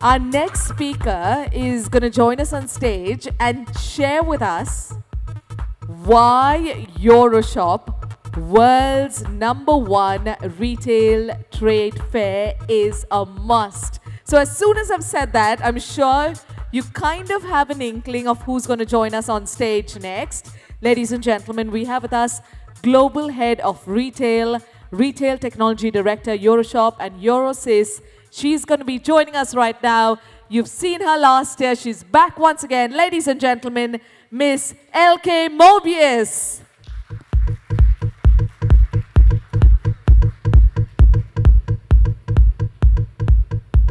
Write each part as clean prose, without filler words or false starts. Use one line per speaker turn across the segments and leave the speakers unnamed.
Our next speaker is going to join us on stage and share with us why Euroshop, world's #1 retail trade fair, is a must. So as soon as I've said that, I'm sure you kind of have an inkling of who's going to join us on stage next. Ladies and gentlemen, we have with us Global Head of Retail, Retail Technology Director, Euroshop and Eurosys. She's going to be joining us right now. You've seen her last year. She's back once again. Ladies and gentlemen, Miss Elke Moebius.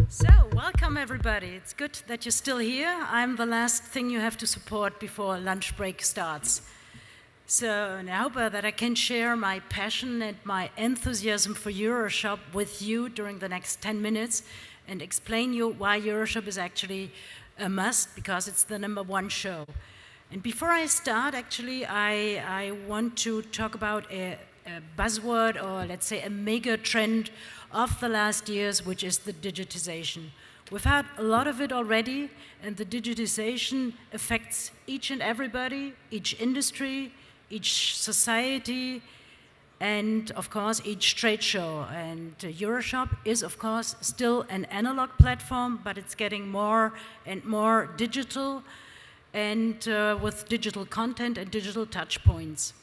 So, welcome everybody. It's good that you're still here. I'm the last thing you have to support before lunch break starts. So, I hope that I can share my passion and my enthusiasm for Euroshop with you during the next 10 minutes and explain you why Euroshop is actually a must, because it's the #1 show. And before I start, actually, I want to talk about a buzzword, or let's say a mega trend of the last years, which is the digitization. We've had a lot of it already, and the digitization affects each and everybody, each industry, each society, and of course each trade show. And Euroshop is of course still an analog platform, but it's getting more and more digital, and with digital content and digital touch points.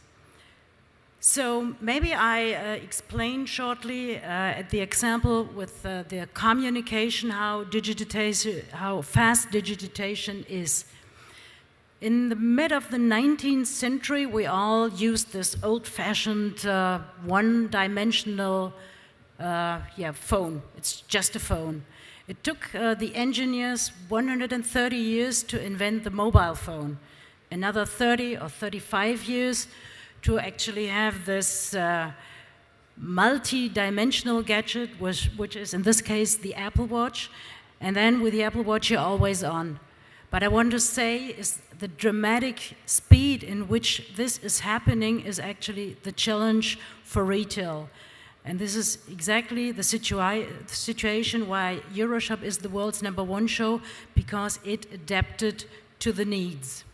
So maybe I explain shortly at the example with the communication how fast digitization is. In the mid of the 19th century, we all used this old-fashioned one-dimensional phone. It's just a phone. It took the engineers 130 years to invent the mobile phone, another 30 or 35 years to actually have this multi-dimensional gadget, which is in this case the Apple Watch, and then with the Apple Watch you're always on. But I want to say is the dramatic speed in which this is happening is actually the challenge for retail. And this is exactly the situation why Euroshop is the world's #1 show, because it adapted to the needs.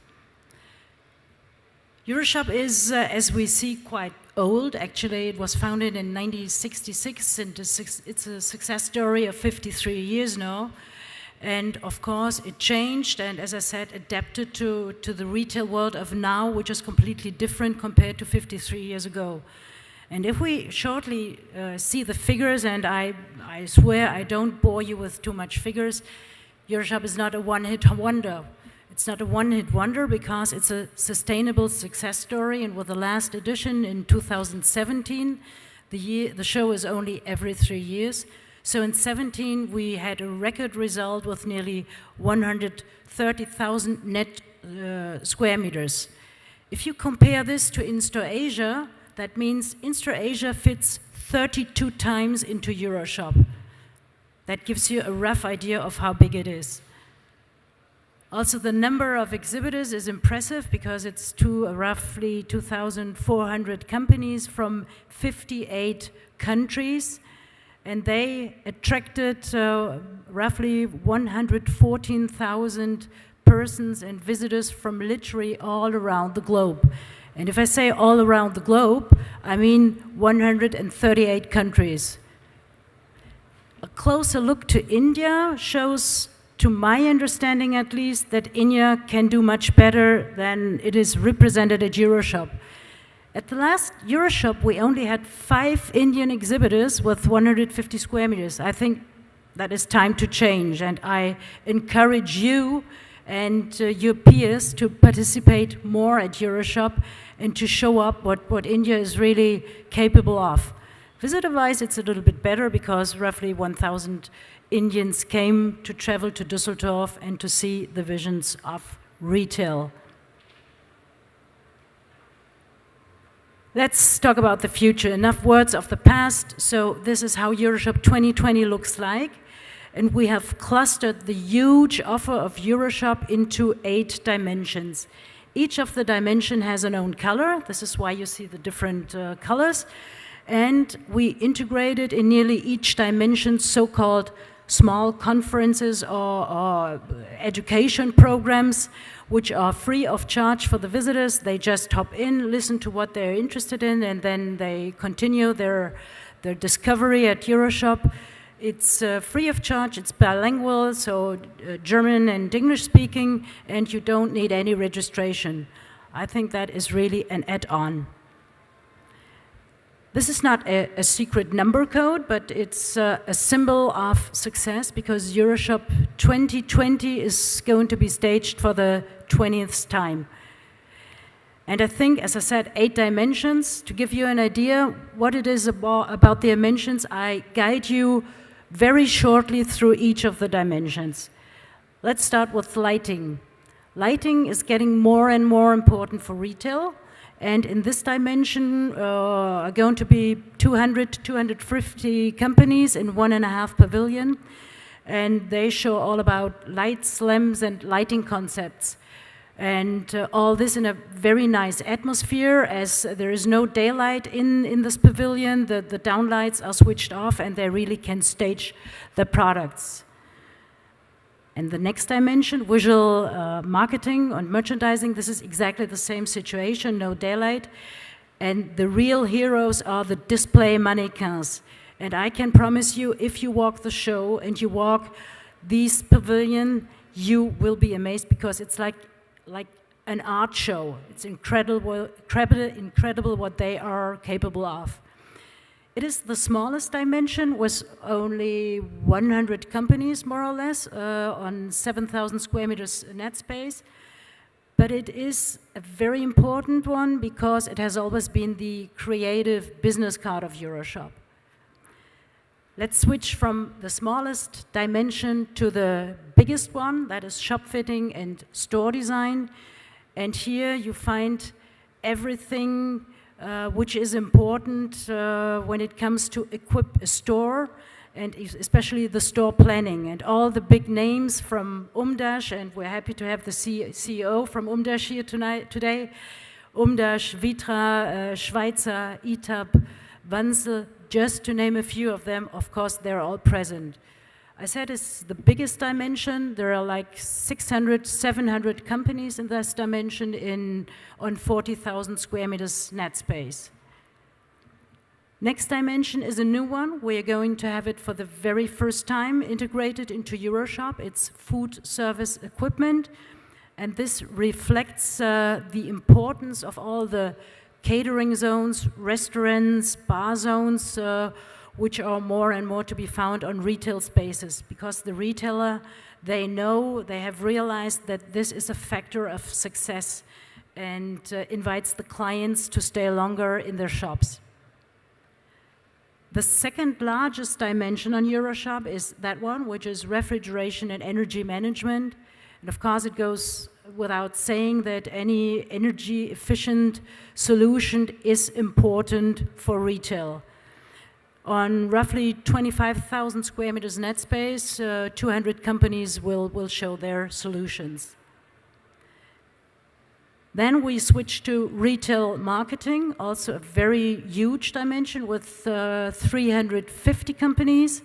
Euroshop is, as we see, quite old. Actually, it was founded in 1966, and it's a success story of 53 years now. And of course, it changed and, as I said, adapted to the retail world of now, which is completely different compared to 53 years ago. And if we shortly see the figures, and I swear I don't bore you with too much figures, Euroshop is not a one-hit wonder. It's not a one-hit wonder because it's a sustainable success story, and with the last edition in 2017, the show is only every 3 years. So in 2017, we had a record result with nearly 130,000 net square meters. If you compare this to In-Store Asia, that means In-Store Asia fits 32 times into Euroshop. That gives you a rough idea of how big it is. Also, the number of exhibitors is impressive because it's roughly 2,400 companies from 58 countries. And they attracted roughly 114,000 persons and visitors from literally all around the globe. And if I say all around the globe, I mean 138 countries. A closer look to India shows, to my understanding at least, that India can do much better than it is represented at Euroshop. At the last Euroshop, we only had 5 Indian exhibitors with 150 square meters. I think that is time to change, and I encourage you and your peers to participate more at Euroshop and to show up what India is really capable of. Visitor-wise, it's a little bit better because roughly 1,000 Indians came to travel to Düsseldorf and to see the visions of retail. Let's talk about the future. Enough words of the past. So this is how Euroshop 2020 looks like. And we have clustered the huge offer of Euroshop into 8 dimensions. Each of the dimension has an own color. This is why you see the different colors. And we integrated in nearly each dimension so-called small conferences or education programs which are free of charge for the visitors. They just hop in, listen to what they're interested in, and then they continue their discovery at Euroshop. It's free of charge, it's bilingual, so German and English speaking, and you don't need any registration. I think that is really an add-on. This is not a secret number code, but it's a symbol of success, because Euroshop 2020 is going to be staged for the 20th time. And I think, as I said, 8 dimensions. To give you an idea what it is about the dimensions, I guide you very shortly through each of the dimensions. Let's start with lighting. Lighting is getting more and more important for retail. And in this dimension are going to be 200, 250 companies in 1.5 pavilion. And they show all about lights, lamps, and lighting concepts. And all this in a very nice atmosphere, as there is no daylight in this pavilion. The downlights are switched off, and they really can stage the products. And the next dimension, visual marketing and merchandising, this is exactly the same situation, no daylight. And the real heroes are the display mannequins. And I can promise you, if you walk the show and you walk this pavilion, you will be amazed, because it's like an art show. It's incredible what they are capable of. It is the smallest dimension, with only 100 companies, more or less, on 7,000 square meters net space. But it is a very important one, because it has always been the creative business card of Euroshop. Let's switch from the smallest dimension to the biggest one, that is shop fitting and store design. And here you find everything which is important when it comes to equip a store, and especially the store planning. And all the big names from Umdash, and we're happy to have the CEO from Umdash here today. Umdash, Vitra, Schweizer, ITAB, Wanzel, just to name a few of them. Of course, they're all present. I said it's the biggest dimension. There are like 600, 700 companies in this dimension on 40,000 square meters net space. Next dimension is a new one. We're going to have it for the very first time integrated into Euroshop. It's food service equipment. And this reflects the importance of all the catering zones, restaurants, bar zones, which are more and more to be found on retail spaces, because the retailer, they have realized that this is a factor of success, and invites the clients to stay longer in their shops. The second largest dimension on Euroshop is that one, which is refrigeration and energy management. And of course, it goes without saying that any energy efficient solution is important for retail. On roughly 25,000 square meters net space, 200 companies will show their solutions. Then we switch to retail marketing, also a very huge dimension with 350 companies.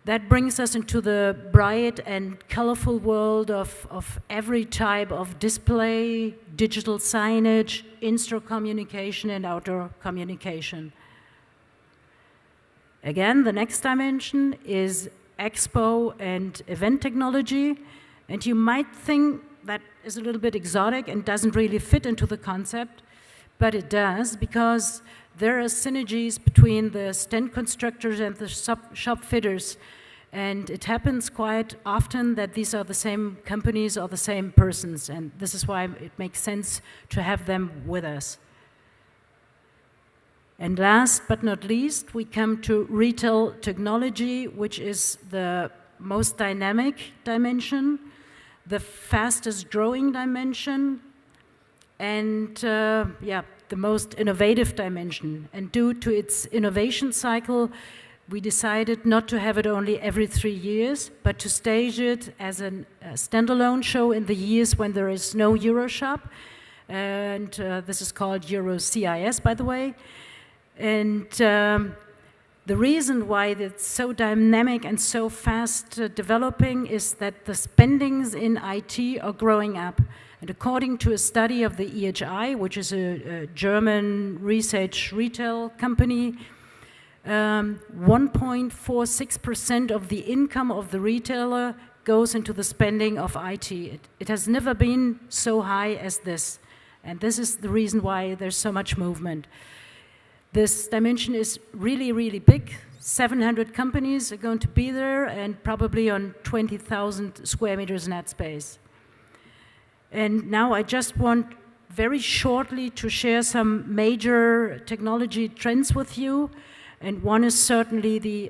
That brings us into the bright and colorful world of every type of display, digital signage, in-store communication, and outdoor communication. Again, the next dimension is Expo and event technology. And you might think that is a little bit exotic and doesn't really fit into the concept, but it does, because there are synergies between the stand constructors and the shop fitters. And it happens quite often that these are the same companies or the same persons. And this is why it makes sense to have them with us. And last but not least, we come to retail technology, which is the most dynamic dimension, the fastest growing dimension, and the most innovative dimension. And due to its innovation cycle, we decided not to have it only every 3 years, but to stage it as a standalone show in the years when there is no Euroshop. And this is called Euro CIS, by the way. And The reason why it's so dynamic and so fast developing is that the spendings in IT are growing up. And according to a study of the EHI, which is a German research retail company, 1.46% of the income of the retailer goes into the spending of IT. It has never been so high as this. And this is the reason why there's so much movement. This dimension is really, really big. 700 companies are going to be there and probably on 20,000 square meters net space. And now I just want very shortly to share some major technology trends with you. And one is certainly the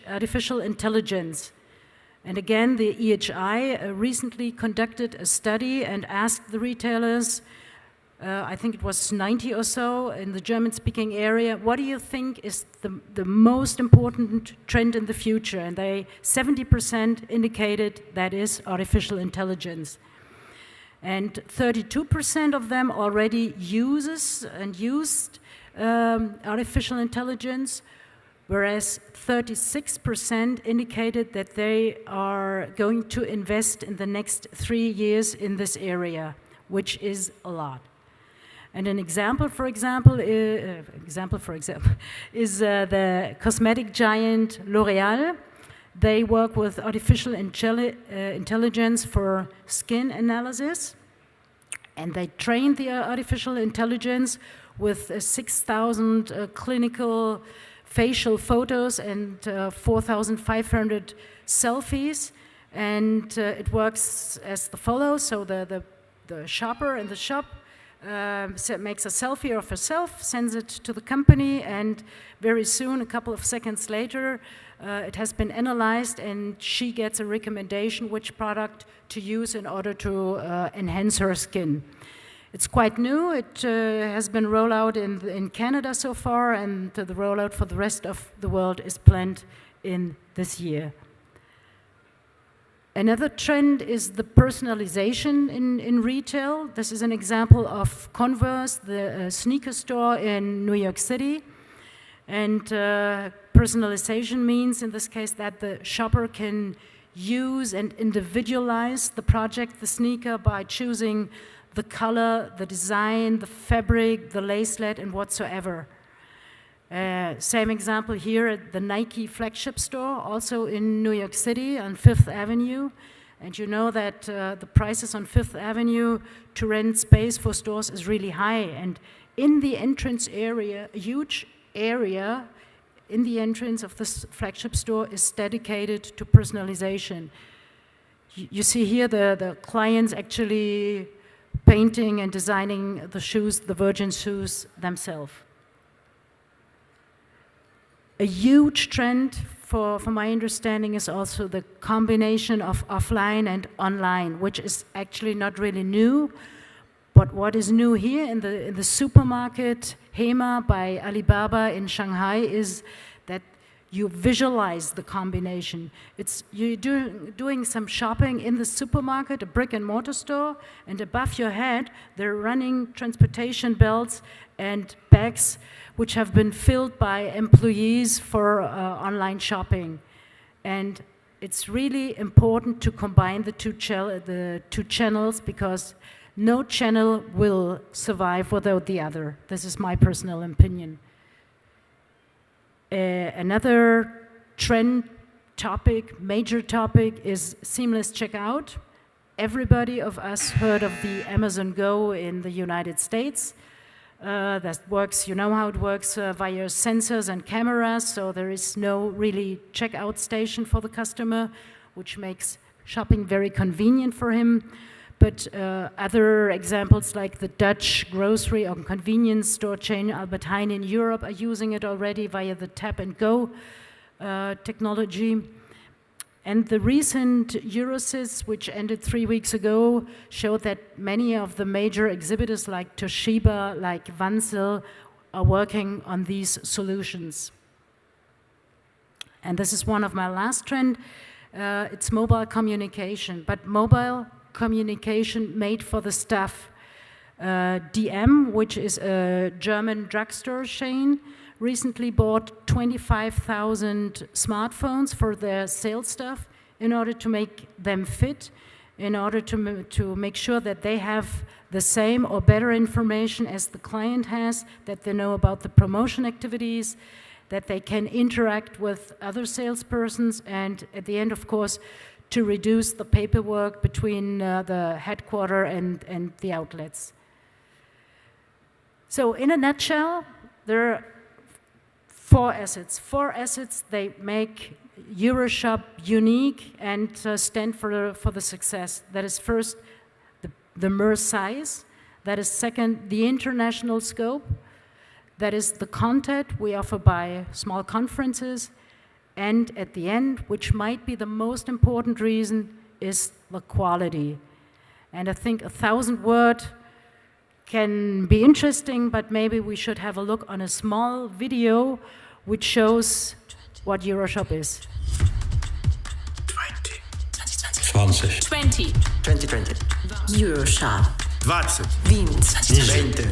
artificial intelligence. And again, the EHI recently conducted a study and asked the retailers, I think it was 90 or so in the German-speaking area, what do you think is the most important trend in the future? And 70% indicated that is artificial intelligence. And 32% of them already used artificial intelligence, whereas 36% indicated that they are going to invest in the next 3 years in this area, which is a lot. And an example, for example, is the cosmetic giant L'Oréal. They work with artificial intelligence for skin analysis, and they train the artificial intelligence with 6,000 clinical facial photos and 4,500 selfies, and it works as follows. So the shopper in the shop makes a selfie of herself, sends it to the company, and very soon, a couple of seconds later, it has been analyzed and she gets a recommendation which product to use in order to enhance her skin. It's quite new. It has been rolled out in Canada so far, and the rollout for the rest of the world is planned in this year. Another trend is the personalization in retail. This is an example of Converse, the sneaker store in New York City. And personalization means, in this case, that the shopper can use and individualize the project, the sneaker, by choosing the color, the design, the fabric, the lacelet, and whatsoever. Same example here at the Nike flagship store, also in New York City on 5th Avenue. And you know that the prices on 5th Avenue to rent space for stores is really high. And in the entrance area, a huge area in the entrance of this flagship store is dedicated to personalization. You see here the clients actually painting and designing the shoes, the Virgin shoes themselves. A huge trend, for my understanding, is also the combination of offline and online, which is actually not really new. But what is new here in the supermarket Hema by Alibaba in Shanghai is that you visualize the combination. You're doing some shopping in the supermarket, a brick and mortar store, and above your head they're running transportation belts and bags which have been filled by employees for online shopping. And it's really important to combine the two channels, because no channel will survive without the other. This is my personal opinion. Another trend topic, major topic, is seamless checkout. Everybody of us heard of the Amazon Go in the United States. That works, you know how it works, via sensors and cameras, so there is no really checkout station for the customer, which makes shopping very convenient for him. But other examples like the Dutch grocery or convenience store chain Albert Heijn in Europe are using it already via the tap and go technology. And the recent Eurosys, which ended 3 weeks ago, showed that many of the major exhibitors like Toshiba, like Vansel, are working on these solutions. And this is one of my last trends. It's mobile communication, but mobile communication made for the staff. DM, which is a German drugstore chain, recently bought 25,000 smartphones for their sales staff in order to make them fit, in order to make sure that they have the same or better information as the client has, that they know about the promotion activities, that they can interact with other salespersons, and at the end, of course, to reduce the paperwork between the headquarter and the outlets. So in a nutshell, there are four assets. Four assets, they make Euroshop unique and stand for the success. That is first, the mere size. That is second, the international scope. That is the content we offer by small conferences. And at the end, which might be the most important reason, is the quality. And I think 1,000 words can be interesting, but maybe we should have a look on a small video which shows what Euroshop is.
20. 2020.
Euroshop.
20.
20.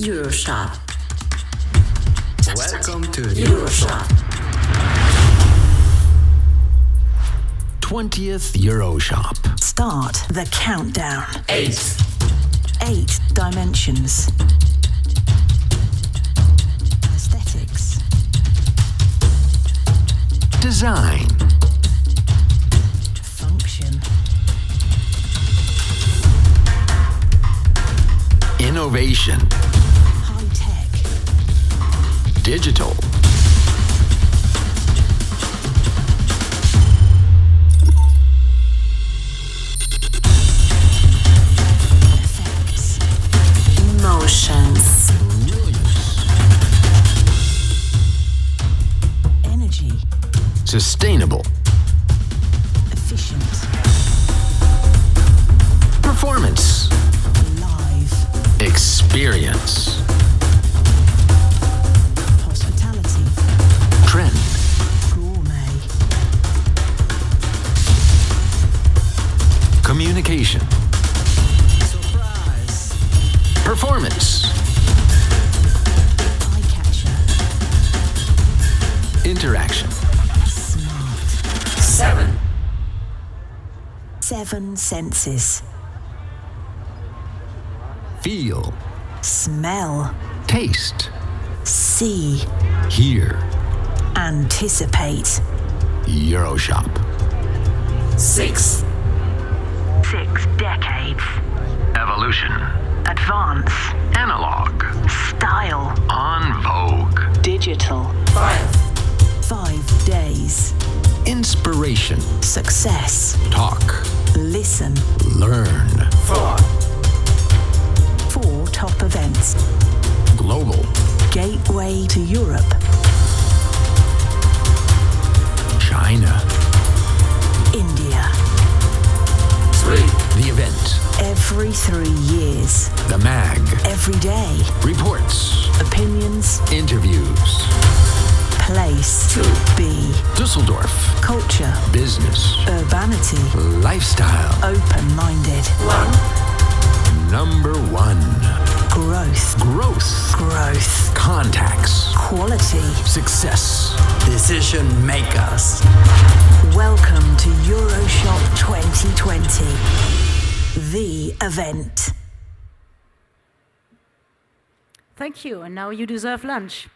Euroshop.
Welcome to
Euroshop.
20th Euroshop.
Start the countdown.
8.
8 dimensions. Aesthetics.
Design.
Function.
Innovation.
High tech.
Digital.
Effects. Emotions. Energy.
Sustainable.
Efficient.
Performance.
Live.
Experience.
Hospitality.
Trend.
Gourmet.
Communication.
Surprise.
Performance.
Eye catcher.
Interaction.
Smart.
7.
7 senses.
Feel.
Smell.
Taste.
See.
Hear.
Anticipate.
Euroshop. 6.
6 decades.
Evolution.
Advance.
Analog.
Style.
On vogue.
Digital.
5.
5 days.
Inspiration.
Success.
Talk.
Listen.
Learn. 4.
4 top events.
Global.
Gateway to Europe.
China.
India.
3. The event.
Every 3 years.
The mag.
Every day.
Reports.
Opinions.
Interviews.
Place.
2.
Be.
Dusseldorf.
Culture.
Business.
Urbanity.
Lifestyle.
Open-minded.
Number 1.
Growth.
Growth.
Growth.
Contacts.
Quality.
Success.
Decision makers.
Welcome to Euroshop 2020. The event.
Thank you, and now you deserve lunch.